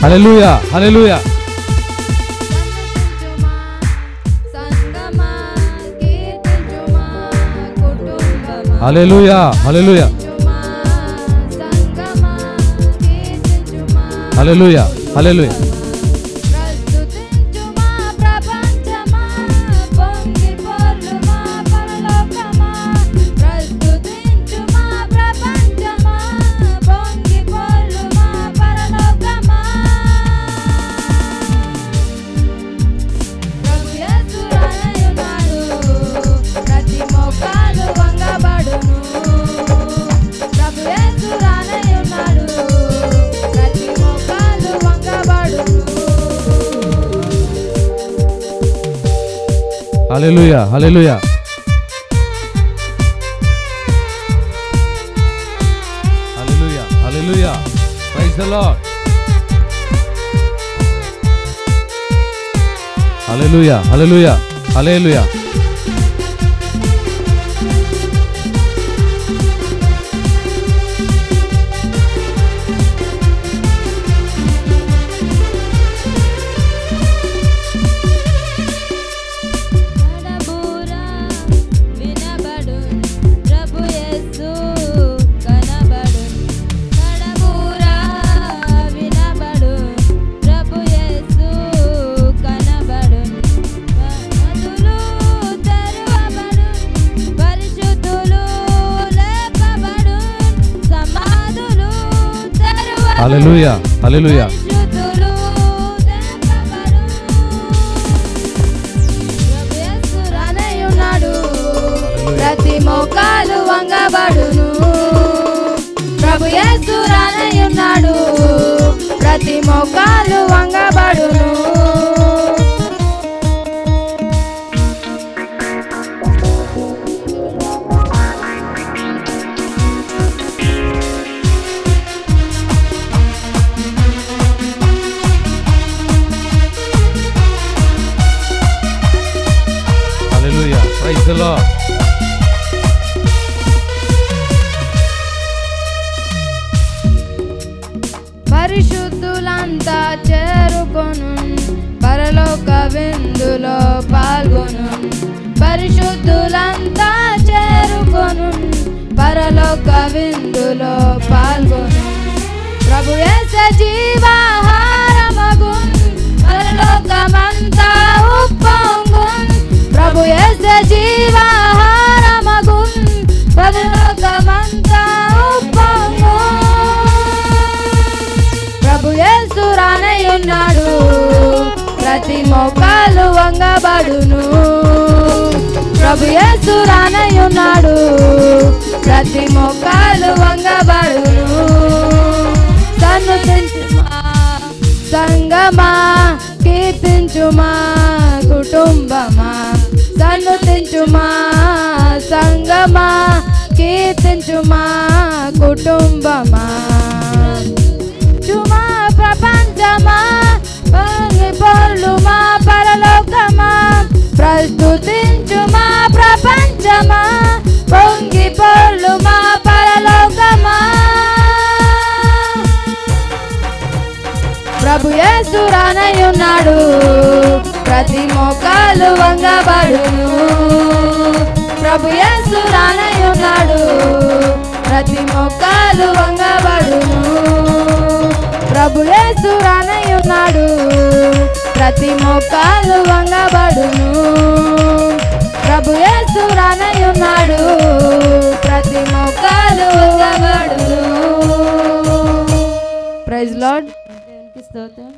Hallelujah hallelujah hallelujah hallelujah hallelujah hallelujah hallelujah hallelujah hallelujah hallelujah praise the lord హల్లెలూయా హల్లెలూయా హల్లెలూయా హల్లెలూయా హల్లెలూయా ప్రతి మోకాలు వంగబడును ప్రభు యేసు రానయ్యున్నాడు ప్రతి మోకాలు వంగబడును Praise the Lord. పరిశుద్ధులంతా చేరుకొను పరలోక విందులో పాల్గొను పరిశుద్ధులంతా చేరుకొను పరలోక విందులో పాల్గొను ప్రభు యేసు జీవాహారమగున్ పరలోకమంతా ఉప్పొంగున్ ప్రభు యేసు జీవాహారమగున్ పరలోకమంతా ఉప్పొంగున్ ప్రభు యేసు రానయ్యున్నాడు ప్రతి మోకాలు వంగబడును ప్రభు యేసు రానయ్యున్నాడు ప్రతి మోకాలు వంగబడును సన్నుతించుమా సంగమా కీర్తించుమా కుటుంబమా సన్నుతించుమా సంగమా కీర్తించుమా కుటుంబమా చుమా ప్రపంచమా పొర్లుమా పరలోకమా ప్రస్తుతించుమా ప్రపంచమా పొంగి పొర్లుమా పరలోకమా ప్రభు యేసు రానయ్యున్నాడు ప్రతి మోకాలు వంగబడును ప్రభు యేసు రానయ్యున్నాడు ప్రతి మోకాలు వంగబడును ప్రభు యేసు రానయ్యున్నాడు ప్రతి మోకాలు వంగబడును ప్రభు యేసు రానయ్యున్నాడు ప్రతి మోకాలు వంగబడును ప్రైజ్ లార్డ్ స్తోత్రం